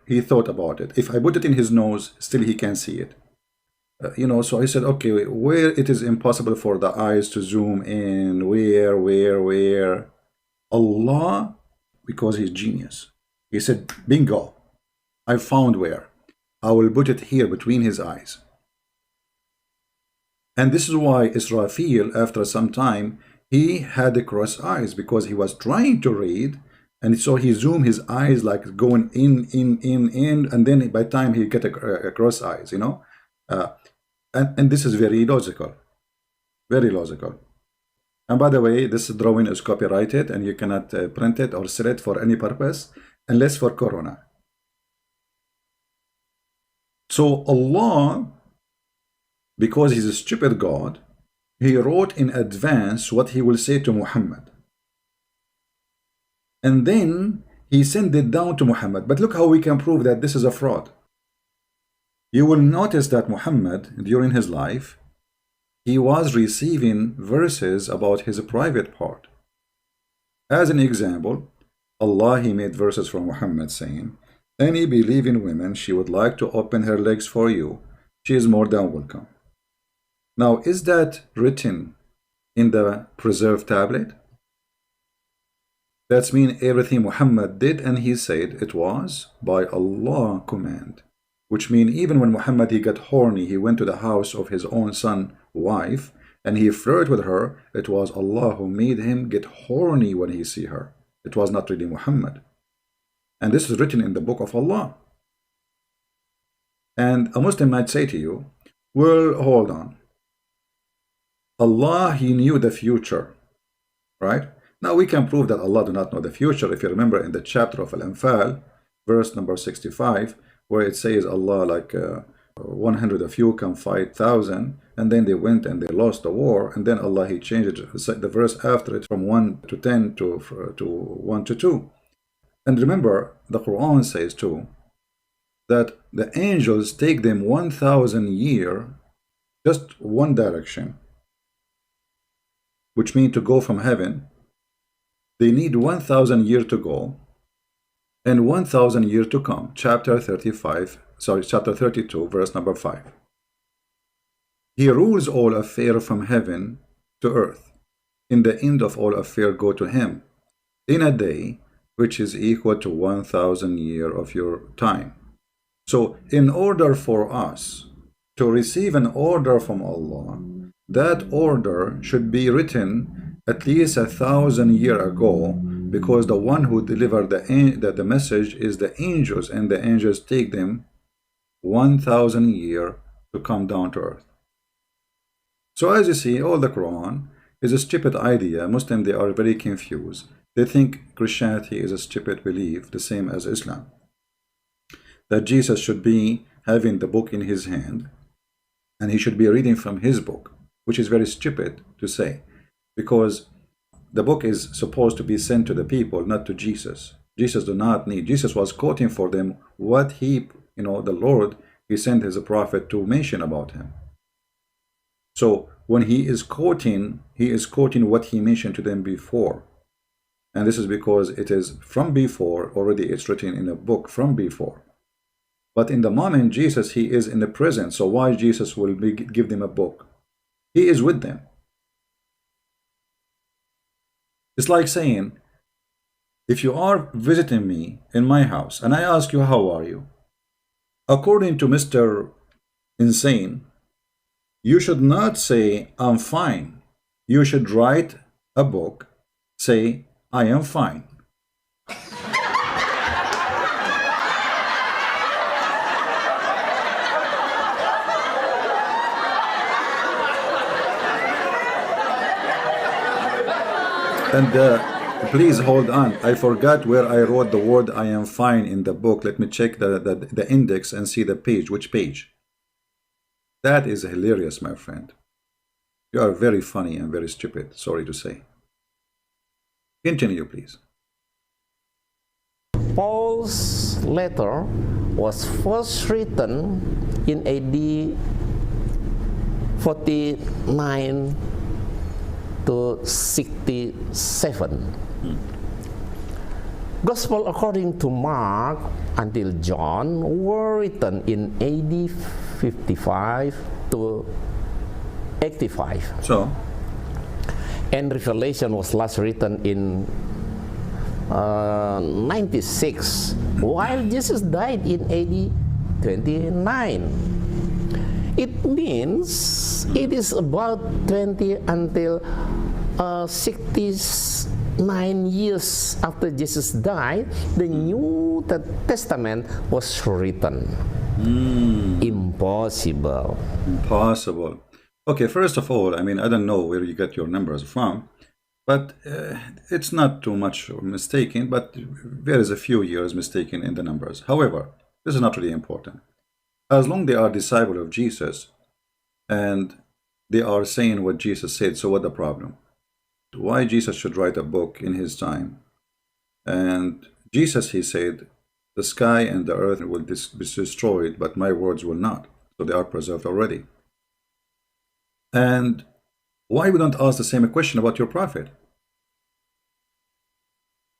he thought about it. If I put it in his nose, still he can see it. So I said, okay, where it is impossible for the eyes to zoom in, where? Allah, because he's genius. He said, bingo, I found where. I will put it here between his eyes. And this is why Israfil, after some time, he had the cross eyes, because he was trying to read, and so he zoomed his eyes like going in, and then by time he get a cross eyes, and this is very logical, very logical. And by the way, this drawing is copyrighted, and you cannot print it or sell it for any purpose, unless for Corona. So Allah, because he's a stupid God, he wrote in advance what he will say to Muhammad. And then he sent it down to Muhammad. But look how we can prove that this is a fraud. You will notice that Muhammad, during his life, he was receiving verses about his private part. As an example, Allah, he made verses from Muhammad saying, any believing woman, she would like to open her legs for you, she is more than welcome. Now, is that written in the preserved tablet? That's mean everything Muhammad did and he said, it was by Allah command. Which mean even when Muhammad, he got horny, he went to the house of his own son, wife, and he flirted with her, it was Allah who made him get horny when he see her. It was not really Muhammad. And this is written in the book of Allah. And a Muslim might say to you, well, hold on. Allah, he knew the future, right? Now we can prove that Allah do not know the future. If you remember in the chapter of Al-Anfal, verse number 65, where it says Allah, like 100 of you can fight 1,000, and then they went and they lost the war, and then Allah, he changed it, the verse after it from 1 to 10 to 1 to 2. And remember, the Quran says too, that the angels take them 1,000 years, just one direction, which means to go from heaven. They need 1,000 years to go and 1,000 years to come. Chapter 32, verse number 5. He rules all affairs from heaven to earth. In the end of all affairs go to him, in a day which is equal to 1,000 years of your time. So in order for us to receive an order from Allah, that order should be written at least 1,000 years ago, because the one who delivered the message is the angels, and the angels take them 1,000 years to come down to earth. So as you see, all the Quran is a stupid idea. Muslims, they are very confused. They think Christianity is a stupid belief, the same as Islam. That Jesus should be having the book in his hand, and he should be reading from his book, which is very stupid to say, because the book is supposed to be sent to the people, not to Jesus. Jesus do not need. Jesus was quoting for them what he, the Lord, he sent his prophet to mention about him. So when he is quoting what he mentioned to them before. And this is because it is from before, already it's written in a book from before. But in the moment Jesus, he is in the present. So why Jesus will give them a book? He is with them. It's like saying, if you are visiting me in my house and I ask you, how are you? According to Mr. Insane, you should not say, I'm fine. You should write a book, say, I am fine. And please hold on. I forgot where I wrote the word I am fine in the book. Let me check the index and see the page. Which page? That is hilarious, my friend. You are very funny and very stupid. Sorry to say. Continue, please. Paul's letter was first written in AD 49 to 67. Gospel according to Mark until John were written in AD 55 to 85. So, And Revelation was last written in 96, while Jesus died in AD 29. It means it is about 20 until 69 years after Jesus died, the New Testament was written. Impossible. impossible. Okay, first of all, I mean, I don't know where you get your numbers from, but it's not too much mistaken, but there is a few years mistaken in the numbers. However, this is not really important. As long they are disciple of Jesus and they are saying what Jesus said, so what the problem? Why Jesus should write a book in his time? And Jesus, he said, the sky and the earth will be destroyed, but my words will not. So they are preserved already. And why we don't ask the same question about your prophet?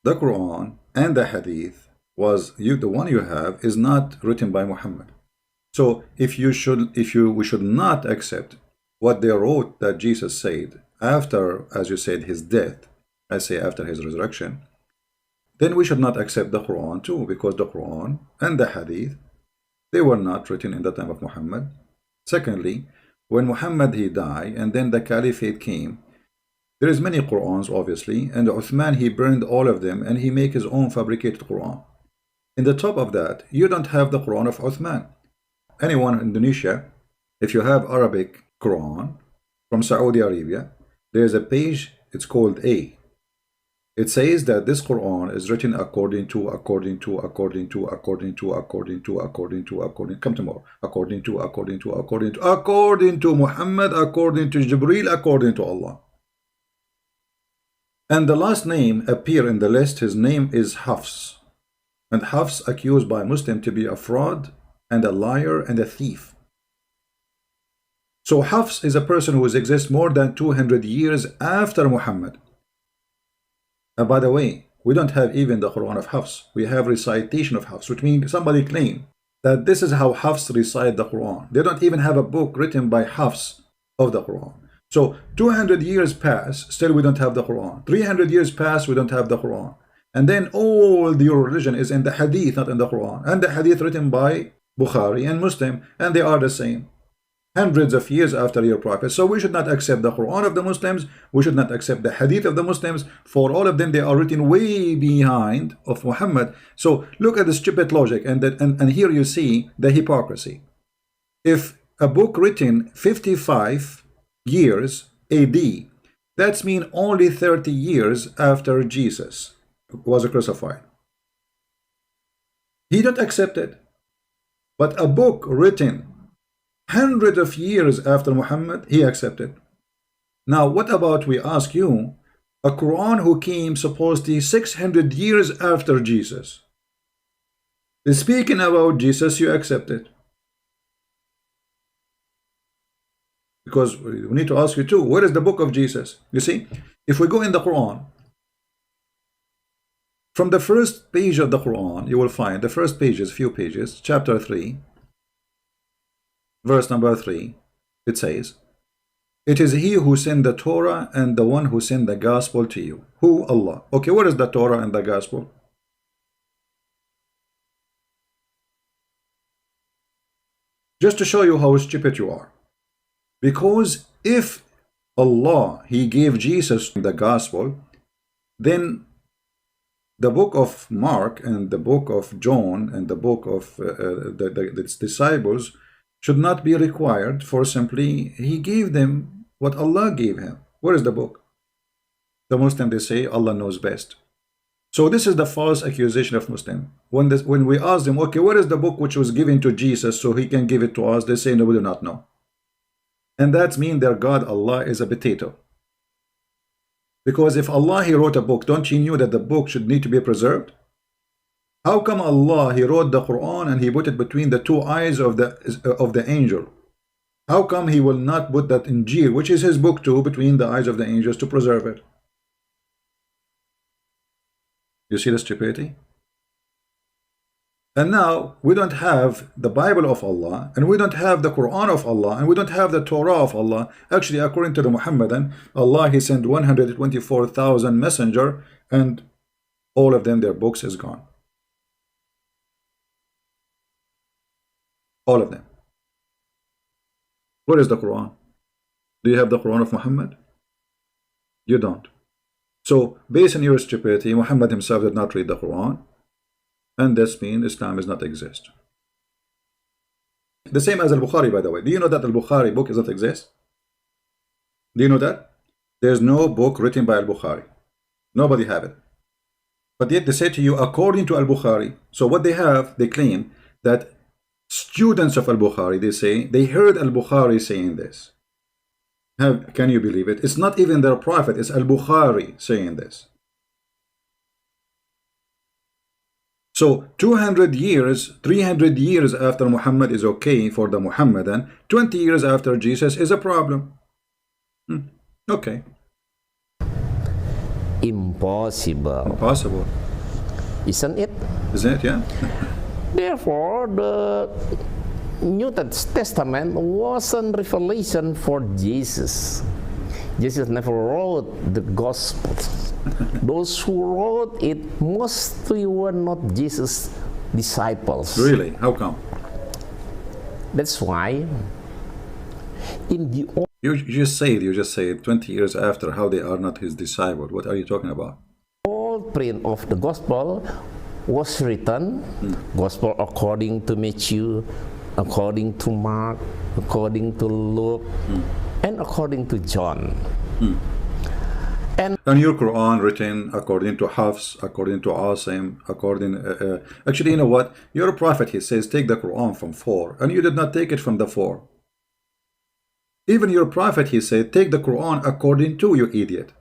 The Quran and the Hadith was the one you have is not written by Muhammad. So we should not accept what they wrote that Jesus said after, as you said, his death, I say after his resurrection, then we should not accept the Quran too, because the Quran and the Hadith, they were not written in the time of Muhammad. Secondly, when Muhammad he died and then the Caliphate came, there is many Qurans obviously, and Uthman he burned all of them and he make his own fabricated Quran. In the top of that, you don't have the Quran of Uthman. Anyone in Indonesia, if you have Arabic Quran from Saudi Arabia, there's a page, it's called A. It says that this Quran is written according to, come tomorrow, according to Muhammad, according to Jibreel, according to Allah. And the last name appear in the list, his name is Hafs. And Hafs accused by Muslim to be a fraud and a liar and a thief. So Hafs is a person who exists more than 200 years after Muhammad. And by the way, we don't have even the Quran of Hafs. We have recitation of Hafs, which means somebody claimed that this is how Hafs recite the Quran. They don't even have a book written by Hafs of the Quran. So 200 years pass, still we don't have the Quran. 300 years pass, we don't have the Quran. And then all your religion is in the Hadith, not in the Quran. And the Hadith written by Bukhari and Muslim, and they are the same. Hundreds of years after your prophet. So we should not accept the Quran of the Muslims. We should not accept the Hadith of the Muslims. For all of them, they are written way behind of Muhammad. So look at the stupid logic, and here you see the hypocrisy. If a book written 55 years AD, that's mean only 30 years after Jesus was crucified. He don't accept it. But a book written hundreds of years after Muhammad, he accepted. Now, what about, we ask you, a Quran who came supposedly 600 years after Jesus? Speaking about Jesus, you accept it. Because we need to ask you too, where is the book of Jesus? You see, if we go in the Quran, from the first page of the Quran, you will find the first pages, few pages, chapter 3, verse number 3, it says, it is he who sent the Torah and the one who sent the gospel to you. Who? Allah. Okay, what is the Torah and the gospel? Just to show you how stupid you are. Because if Allah, he gave Jesus the gospel, then the book of Mark and the book of John and the book of the disciples should not be required, for simply he gave them what Allah gave him. Where is the book? The Muslim, they say Allah knows best. So this is the false accusation of Muslim. When we ask them, okay, what is the book which was given to Jesus so he can give it to us? They say, no, we do not know. And that means their God, Allah, is a potato. Because if Allah, he wrote a book, don't you know that the book should need to be preserved? How come Allah, he wrote the Quran and he put it between the two eyes of the angel? How come he will not put that Injil, which is his book, too, between the eyes of the angels to preserve it? You see the stupidity? And now we don't have the Bible of Allah, and we don't have the Quran of Allah, and we don't have the Torah of Allah. Actually, according to the Muhammadan, Allah, he sent 124,000 messenger, and all of them, their books is gone. All of them. Where is the Quran? Do you have the Quran of Muhammad? You don't. So, based on your stupidity, Muhammad himself did not read the Quran, and this means Islam does not exist. The same as Al-Bukhari, by the way. Do you know that Al-Bukhari book does not exist? Do you know that? There's no book written by Al-Bukhari. Nobody have it. But yet they say to you, according to Al-Bukhari. So what they have, they claim that students of Al-Bukhari, they say, they heard Al-Bukhari saying this. Can you believe it? It's not even their prophet, it's Al-Bukhari saying this. So 200 years, 300 years after Muhammad is okay for the Muhammadan, 20 years after Jesus is a problem. Okay. Impossible. Impossible. Isn't it? Isn't it? Yeah. Therefore, the New Testament wasn't revelation for Jesus. Jesus never wrote the Gospels. Those who wrote it mostly were not Jesus' disciples. Really? How come? That's why in the You just say it 20 years after, how they are not his disciple. What are you talking about? old print of the Gospel was written, Gospel according to Matthew, according to Mark, according to Luke, and according to John. And your Quran written according to Hafs, according to Asim, actually, you know what? You're a prophet, he says, take the Quran from 4, and you did not take it from the 4. Even your prophet, he said, take the Quran according to, you idiot.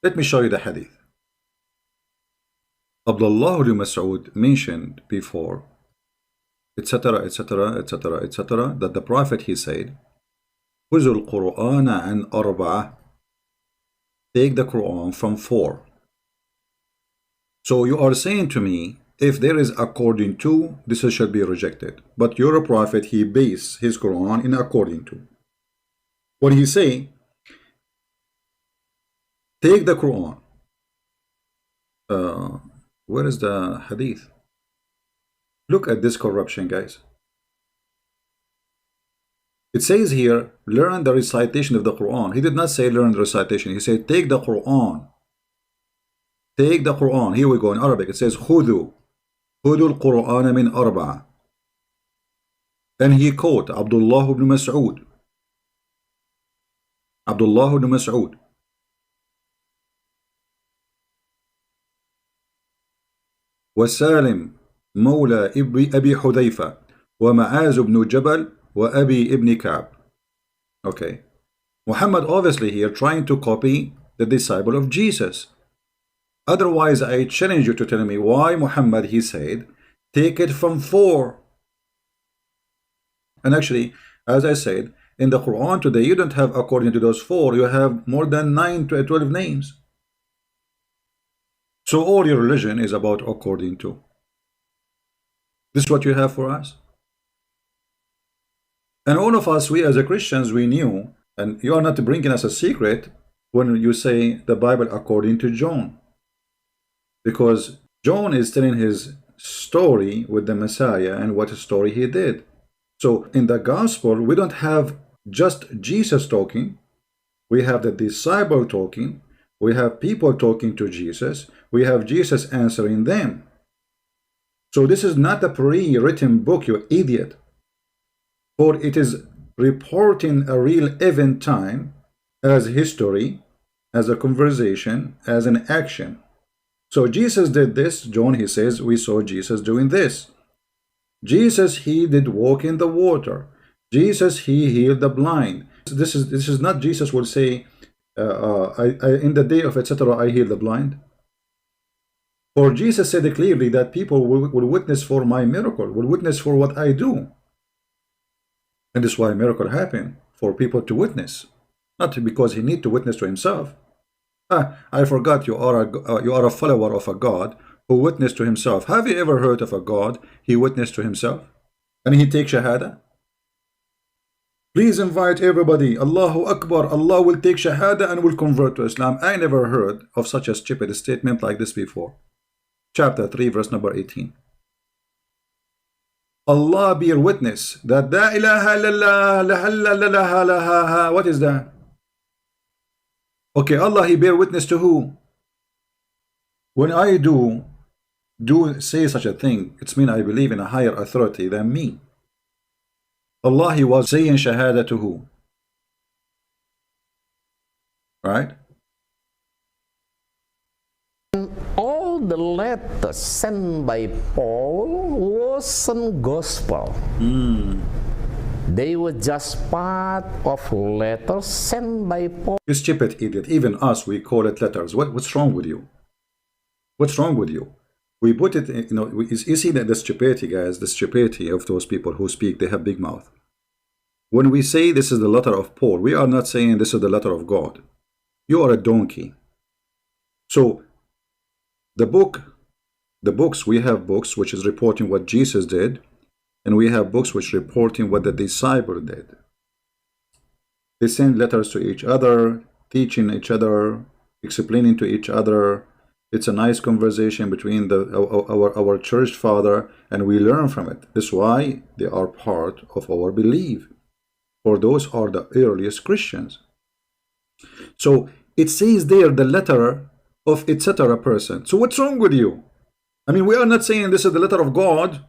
Let me show you the hadith. Abdullah ibn Mas'ud mentioned before, etc., etc., etc., etc., that the prophet, he said, خُذُوا الْقُرْآنَ عَنْ أَرْبَعَةٍ. Take the Quran from 4. So you are saying to me, if there is according to, this should be rejected. But your prophet, he based his Quran in according to. What he say? Take the Quran. Where is the hadith? Look at this corruption, guys. It says here, learn the recitation of the Quran. He did not say learn the recitation. He said, take the Quran. Take the Quran. Here we go in Arabic. It says, خُذُوا الْقُرْآنَ مِنْ أَرْبَعَةٍ. And he quote Abdullah ibn Mas'ud. Abdullah ibn Mas'ud. وسالم مولى أبي حذيفة ومعاذ بن جبل وأبي ابن كعب. Okay. Muhammad obviously here trying to copy the disciple of Jesus. Otherwise, I challenge you to tell me why Muhammad, he said, take it from 4. And actually, as I said, in the Quran today, you don't have according to those 4, you have more than 9 to 12 names. So all your religion is about according to. This is what you have for us. And all of us, we as a Christians, we knew, and you are not bringing us a secret when you say the Bible according to John. Because John is telling his story with the Messiah and what story he did. So in the gospel, we don't have just Jesus talking. We have the disciple talking. We have people talking to Jesus. We have Jesus answering them. So this is not a pre-written book, you idiot. For it is reporting a real event time as history, as a conversation, as an action. So Jesus did this. John, he says, we saw Jesus doing this. Jesus, he did walk in the water. Jesus, he healed the blind. This is not Jesus will say, in the day of etc. I heal the blind. For Jesus said clearly that people will witness for my miracle, will witness for what I do. And this is why a miracle happened, for people to witness. Not because he need to witness to himself. I forgot you are a follower of a God who witnessed to himself. Have you ever heard of a God he witnessed to himself and he takes shahada? Please invite everybody. Allahu Akbar. Allah will take shahada and will convert to Islam. I never heard of such a stupid statement like this before. Chapter 3 verse number 18. Allah bear witness that la ilaha illallah. What is that? Okay, Allah he bear witness to who? When I do say such a thing, it's mean I believe in a higher authority than me. Allah he was saying shahada to who? Right? All the letters sent by Paul wasn't gospel. They were just part of letters sent by Paul. You stupid idiot. Even us, we call it letters. What's wrong with you? What's wrong with you? We put it in, you see that the stupidity, guys, the stupidity of those people who speak, they have big mouth. When we say this is the letter of Paul, we are not saying this is the letter of God. You are a donkey. So, the books, we have books which is reporting what Jesus did, and we have books which reporting what the disciple did. They send letters to each other, teaching each other, explaining to each other. It's a nice conversation between our church father, and we learn from it. That's why they are part of our belief. For those are the earliest Christians. So it says there the letter of etc. person. So what's wrong with you? I mean, we are not saying this is the letter of God.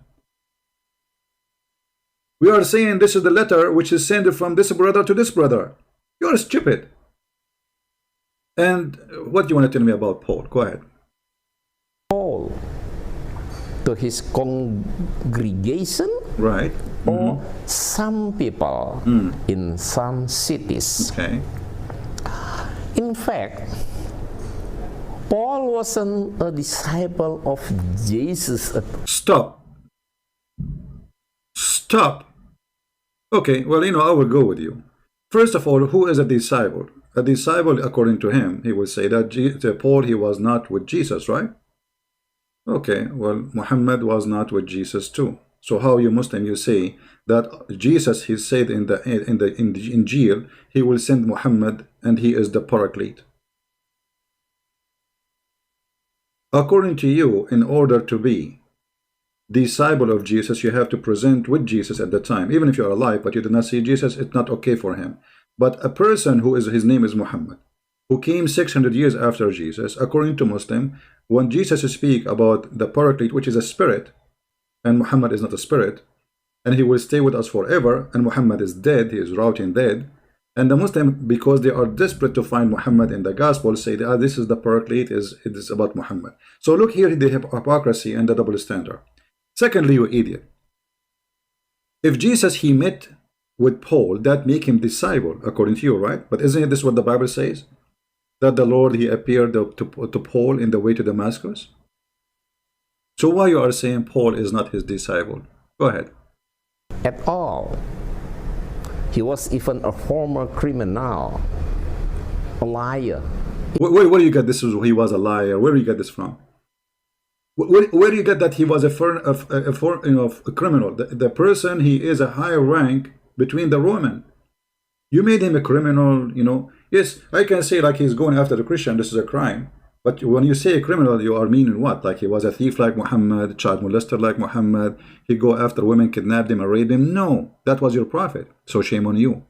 We are saying this is the letter which is sent from this brother to this brother. You are stupid. And what do you want to tell me about Paul? Go ahead. Paul to his congregation, right? Or some people in some cities. Okay. In fact, Paul wasn't a disciple of Jesus. Stop. Okay, well, I will go with you. First of all, who is a disciple? A disciple, according to him, he will say that Paul, he was not with Jesus, right? Okay, well, Muhammad was not with Jesus too. So how you Muslim, you say that Jesus, he said in the Injil, he will send Muhammad and he is the paraclete. According to you, in order to be disciple of Jesus, you have to present with Jesus at the time. Even if you are alive, but you did not see Jesus, it's not okay for him. But a person who is, his name is Muhammad, who came 600 years after Jesus, according to Muslim, when Jesus speak about the paraclete, which is a spirit, and Muhammad is not a spirit, and he will stay with us forever, and Muhammad is dead, he is rotting dead, and the Muslim, because they are desperate to find Muhammad in the gospel, say that this is the paraclete, it is about Muhammad. So look here, the hypocrisy and the double standard. Secondly, you idiot, if Jesus, he met with Paul, that make him disciple, according to you, right? But isn't this what the Bible says? That the Lord, he appeared to Paul in the way to Damascus? So why you are saying Paul is not his disciple? Go ahead. At all. He was even a former criminal, a liar. Where do you get this? He was a liar. Where do you get this from? Where do you get that he was a criminal? The person, he is a higher rank between the Roman. You made him a criminal, Yes, I can say like he's going after the Christian, this is a crime. But when you say a criminal, you are meaning what? Like he was a thief like Muhammad, child molester like Muhammad, he go after women, kidnap them and rape them? No, that was your prophet. So shame on you.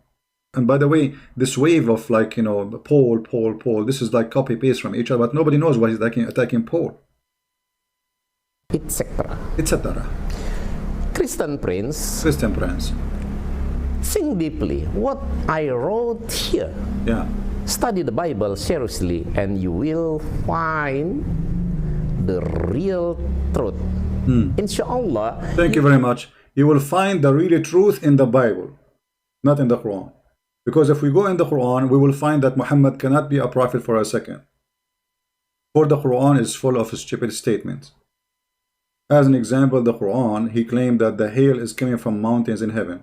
And by the way, this wave of like, Paul, this is like copy-paste from each other, but nobody knows why he's attacking Paul. Etc. Etc. Christian Prince. Think deeply what I wrote here. Yeah. Study the Bible seriously and you will find the real truth. Inshallah. Thank you very much. You will find the real truth in the Bible, not in the Quran. Because if we go in the Quran, we will find that Muhammad cannot be a prophet for a second. For the Quran is full of stupid statements. As an example, the Quran, he claimed that the hail is coming from mountains in heaven.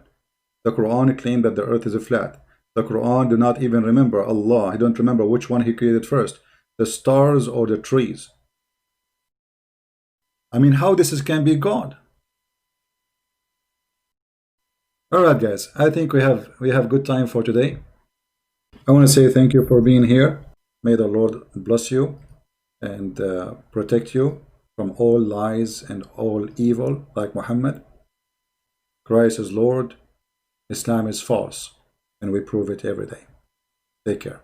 The Quran claimed that the earth is flat. The Quran do not even remember Allah. He don't remember which one he created first. the stars or the trees. I mean, how can be God? All right, guys, I think we have good time for today. I want to say thank you for being here. May the Lord bless you and protect you from all lies and all evil, like Muhammad. Christ is Lord, Islam is false, and we prove it every day. Take care.